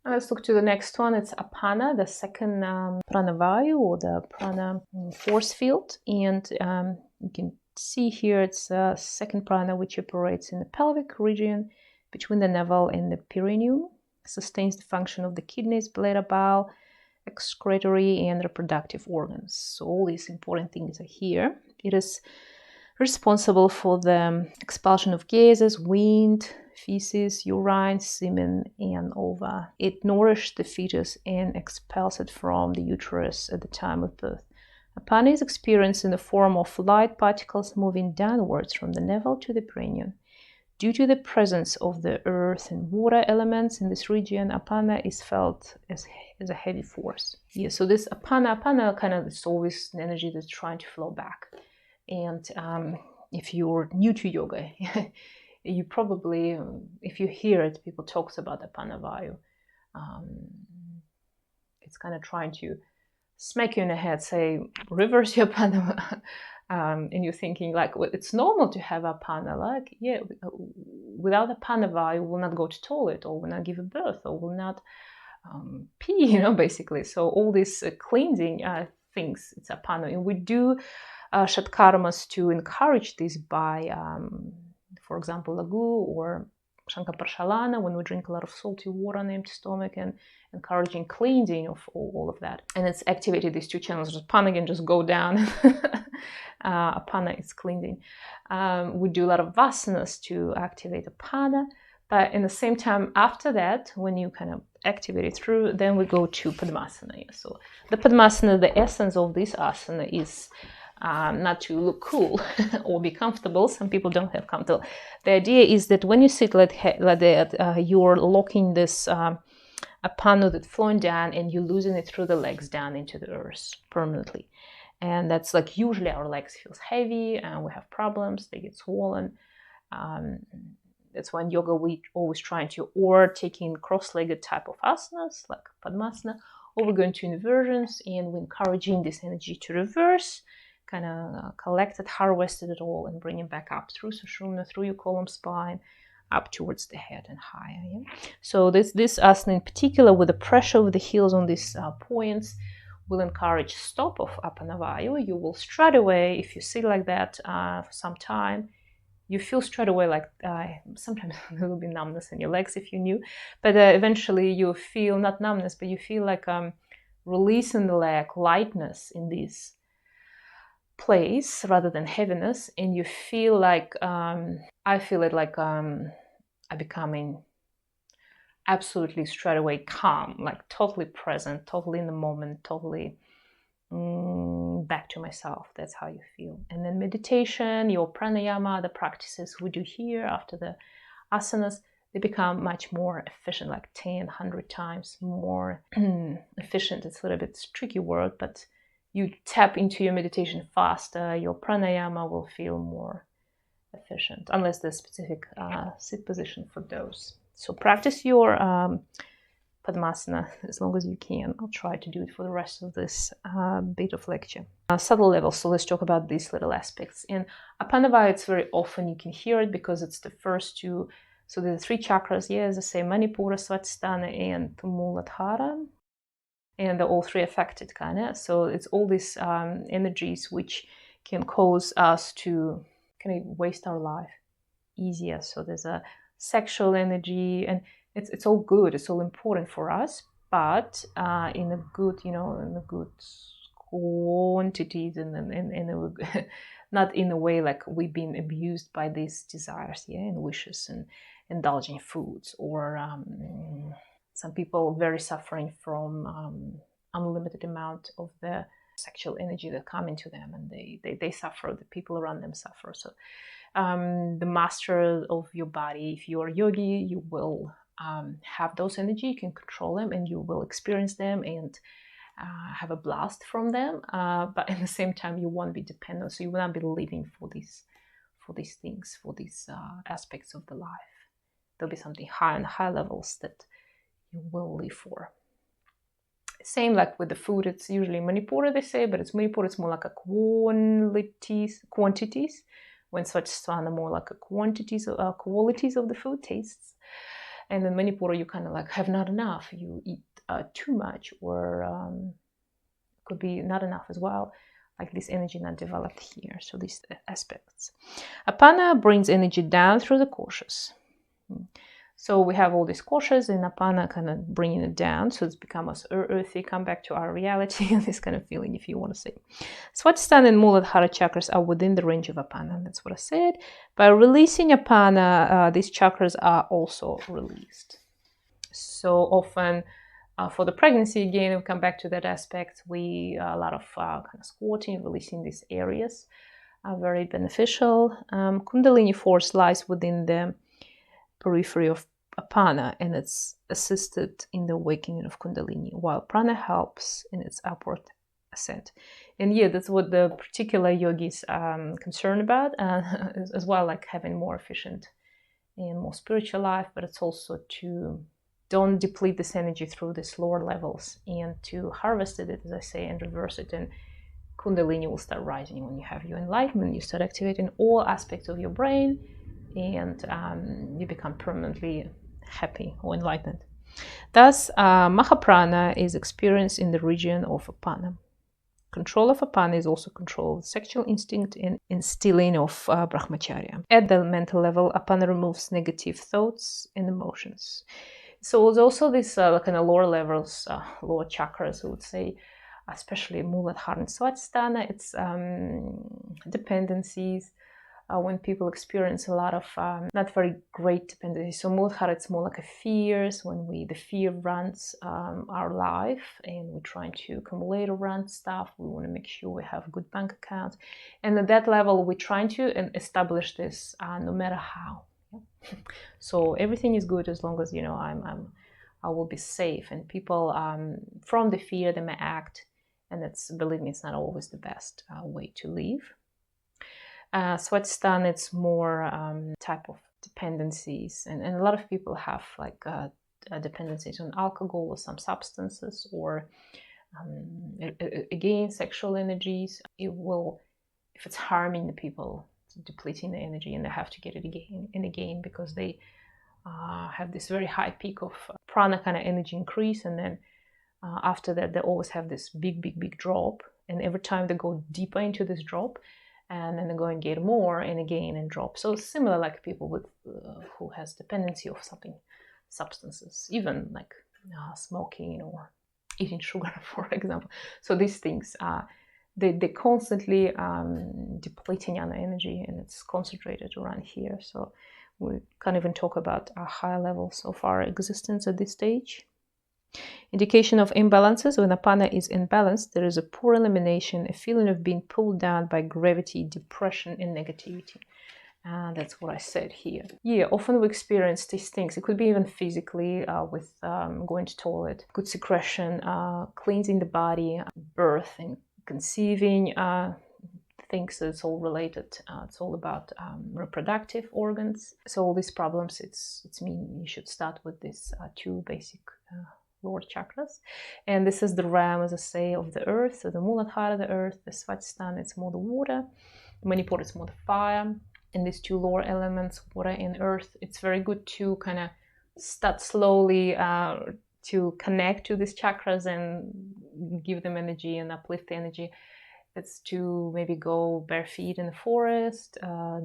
Let's look to the next one. It's Apana, the second Prana Vayu, or the Prana force field. And you can see here it's a second prana which operates in the pelvic region between the navel and the perineum, sustains the function of the kidneys, bladder, bowel, excretory, and reproductive organs. So all these important things are here. It is responsible for the expulsion of gases, wind, feces, urine, semen, and ova. It nourishes the fetus and expels it from the uterus at the time of birth. Apana is experienced in the form of light particles moving downwards from the navel to the perineum. Due to the presence of the earth and water elements in this region, Apana is felt as a heavy force. Yeah, so this Apana kind of is always an energy that's trying to flow back. And if you're new to yoga, you probably, if you hear it, people talks about Apana Vayu. It's kind of trying to smack you in the head, say, reverse your Apana. And you're thinking, like, well, it's normal to have Apana. Like, yeah, without Apana Vayu, we'll not go to toilet, or we'll not give a birth, or we'll not pee, basically. So all these cleansing things, it's Apana. And we do Shatkarmas to encourage this by, for example, Lagu or Shankaparshalana, when we drink a lot of salty water on an empty stomach, and encouraging cleansing of all of that. And it's activated these two channels. Apana again, just go down. Apana is cleansing. We do a lot of vasanas to activate Apana. But in the same time, after that, when you kind of activate it through, then we go to Padmasana. Yeah. So the Padmasana, the essence of this asana is not to look cool or be comfortable. Some people don't have comfortable. The idea is that when you sit like that, you're locking this Apana that's flowing down, and you're losing it through the legs down into the earth permanently. And that's like usually our legs feels heavy and we have problems, they get swollen. That's why in yoga we always trying to, or taking cross-legged type of asanas like Padmasana, or we're going to inversions, and we're encouraging this energy to reverse, kind of collect it, harvested it all, and bring it back up through Sushumna, through your column spine, up towards the head and higher. Yeah? So this asana in particular, with the pressure of the heels on these points, will encourage stop of Apana Vayu. You will straight away, if you sit like that for some time, you feel straight away like sometimes a little bit numbness in your legs if you knew, but eventually you feel not numbness, but you feel like release in the leg, lightness in this place rather than heaviness, and you feel like I feel it like I'm becoming absolutely straight away calm, like totally present, totally in the moment, totally back to myself. That's how you feel. And then meditation, your pranayama, the practices we do here after the asanas, they become much more efficient, like 10, 100 times more efficient. It's a little bit tricky word, but you tap into your meditation faster, your pranayama will feel more efficient, unless there's specific sit position for those. So practice your Padmasana as long as you can. I'll try to do it for the rest of this bit of lecture. Subtle levels, so let's talk about these little aspects. In Apana Vayu, it's very often you can hear it because it's the first two. So the three chakras, as I say, Manipura, Svatisthana, and Muladhara. And they're all three affected, kind of. So it's all these energies which can cause us to kind of waste our life easier. So there's a sexual energy, and it's all good. It's all important for us, but in a good, in a good quantities, and not in a way like we've been abused by these desires, and wishes, and indulging foods, or some people very suffering from unlimited amount of the sexual energy that come into them, and they suffer, the people around them suffer. So the master of your body, if you're a yogi, you will have those energy, you can control them, and you will experience them and have a blast from them, but at the same time you won't be dependent, so you will not be living for these things, for these aspects of the life. There'll be something high and high levels that you will live for. Same like with the food, it's usually Manipura, they say, but it's Manipura, it's more like a quantities, when Svatisthana more like a qualities of the food, tastes. And in Manipura, you kind of like have not enough. You eat too much, or could be not enough as well. Like this energy not developed here. So these aspects. Apana brings energy down through the koshas. So we have all these koshas, and Apana kind of bringing it down, so it's become us earthy, come back to our reality, this kind of feeling, if you want to say. Swadhisthana and Muladhara chakras are within the range of Apana, that's what I said. By releasing Apana, these chakras are also released. So often, for the pregnancy, again, we come back to that aspect, a lot of kind of squatting, releasing these areas are very beneficial. Kundalini force lies within the periphery of Apana, and it's assisted in the awakening of Kundalini, while Prana helps in its upward ascent. And yeah, that's what the particular yogis are concerned about, as well, like having more efficient and more spiritual life, but it's also to don't deplete this energy through these lower levels, and to harvest it, as I say, and reverse it. And Kundalini will start rising when you have your enlightenment. You start activating all aspects of your brain, and you become permanently happy or enlightened. Thus, Mahaprana is experienced in the region of Apana. Control of Apana is also control of sexual instinct and instilling of Brahmacharya. At the mental level, Apana removes negative thoughts and emotions. So there's also this kind of lower levels, lower chakras, I would say, especially Muladhara and Swadhisthana, it's dependencies. When people experience a lot of not very great dependencies. So Muladhara, it's more like a fears, when the fear runs our life, and we're trying to accumulate around stuff. We want to make sure we have good bank accounts. And at that level, we're trying to establish this no matter how. So everything is good as long as, I will be safe. And people from the fear, they may act, and believe me, it's not always the best way to live. Swadhisthana, it's more type of dependencies, and a lot of people have like dependencies on alcohol or some substances, or again, sexual energies. It will, if it's harming the people, it's depleting the energy, and they have to get it again and again, because they have this very high peak of prana kind of energy increase, and then after that they always have this big drop, and every time they go deeper into this drop, and then they go and get more and again and drop. So similar like people with who has dependency of something, substances, even like smoking or eating sugar, for example. So these things they constantly depleting our energy, and it's concentrated around here. So we can't even talk about higher levels of our existence at this stage. Indication of imbalances: when Apana is imbalanced, there is a poor elimination, a feeling of being pulled down by gravity, depression, and negativity. And that's what I said here. Yeah, often we experience these things. It could be even physically with going to toilet, good secretion, cleansing the body, birth and conceiving things. It's all related. It's all about reproductive organs. So all these problems, it's mean you should start with these two basic lower chakras. And this is the realm, as I say, of the earth. So the Muladhara, the earth, the Swadhisthana, it's more the water. Manipura, it's more the fire. And these two lower elements, water and earth, it's very good to kind of start slowly to connect to these chakras and give them energy and uplift the energy. It's to maybe go bare feet in the forest,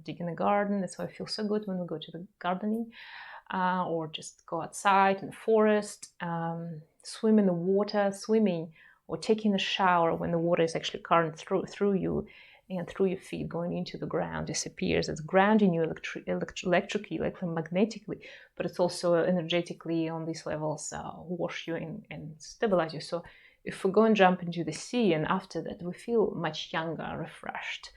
dig in the garden. That's why I feel so good when we go to the gardening. Or just go outside in the forest, swim in the water, swimming or taking a shower when the water is actually current through you and through your feet, going into the ground, disappears. It's grounding you electrically, like magnetically, but it's also energetically on these levels, wash you and stabilize you. So if we go and jump into the sea, and after that we feel much younger, refreshed,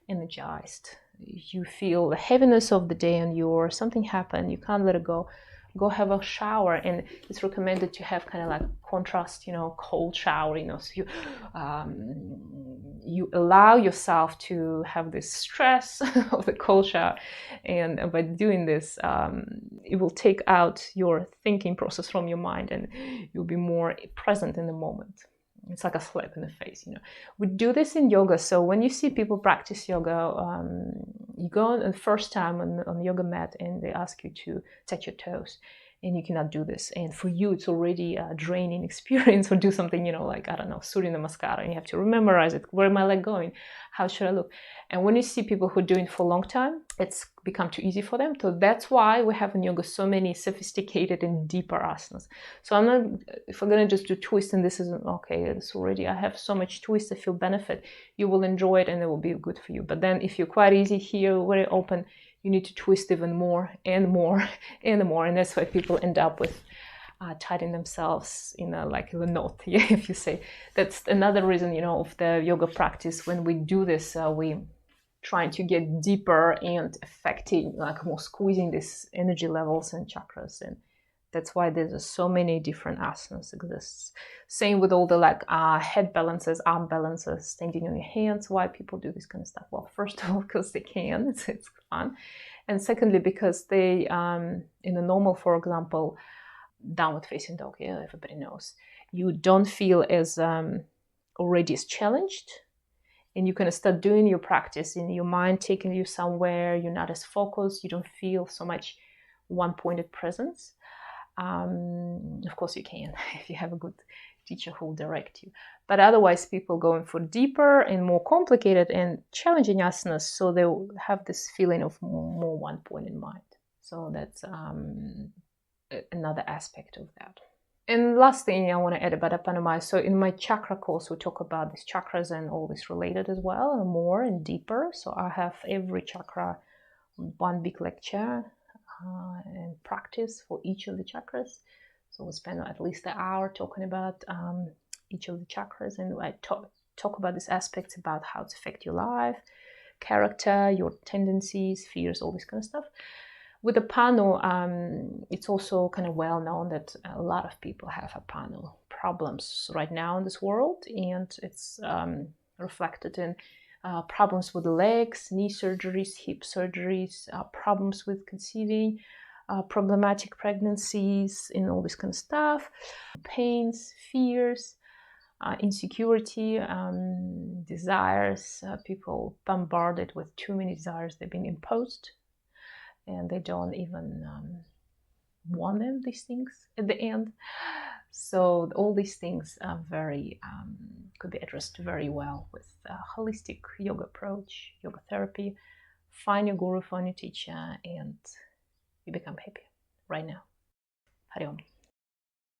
energized. You feel the heaviness of the day on you, or something happened, you can't let it go have a shower. And it's recommended to have kind of like contrast, cold shower, so you allow yourself to have this stress of the cold shower. And by doing this, it will take out your thinking process from your mind, and you'll be more present in the moment. It's like a slap in the face, We do this in yoga. So when you see people practice yoga, you go on the first time on the yoga mat, and they ask you to touch your toes. and you cannot do this. And for you, it's already a draining experience, or do something, like, I don't know, Surya Namaskara, and you have to memorize it. Where am I leg going? How should I look? And when you see people who are doing it for a long time, it's become too easy for them. So that's why we have in yoga so many sophisticated and deeper asanas. So I'm not, if I'm going to just do twist and this isn't okay, it's already, I have so much twist, I feel benefit, you will enjoy it and it will be good for you. But then if you're quite easy here, very open, you need to twist even more and more and more. And that's why people end up with tightening themselves in a knot. Yeah, if you say. That's another reason, of the yoga practice. When we do this, we trying to get deeper and affecting, more squeezing these energy levels and chakras. And that's why there's so many different asanas exists. Same with all the head balances, arm balances, standing on your hands. Why people do this kind of stuff? Well, first of all, because they can. It's fun. And secondly, because they, in a normal, for example, downward facing dog, yeah, everybody knows, you don't feel as already as challenged, and you can start doing your practice in your mind taking you somewhere. You're not as focused. You don't feel so much one-pointed presence. Of course you can if you have a good teacher who will direct you, but otherwise people going for deeper and more complicated and challenging asanas, so they will have this feeling of more one point in mind. So that's another aspect of that. And last thing I want to add about Apana Vayu. So in my chakra course, we talk about these chakras and all this related as well, and more and deeper. So I have every chakra one big lecture and practice for each of the chakras. So we'll spend at least an hour talking about each of the chakras, and I talk about these aspects about how it affects your life, character, your tendencies, fears, all this kind of stuff. With Apana, it's also kind of well known that a lot of people have Apana problems right now in this world, and it's reflected in problems with the legs, knee surgeries, hip surgeries, problems with conceiving, problematic pregnancies, and all this kind of stuff, pains, fears, insecurity, desires, people bombarded with too many desires they've been imposed, and they don't even want them, these things, at the end. So all these things are very, could be addressed very well with a holistic yoga approach, yoga therapy. Find your guru, find your teacher, and you become happy right now. Hari Om.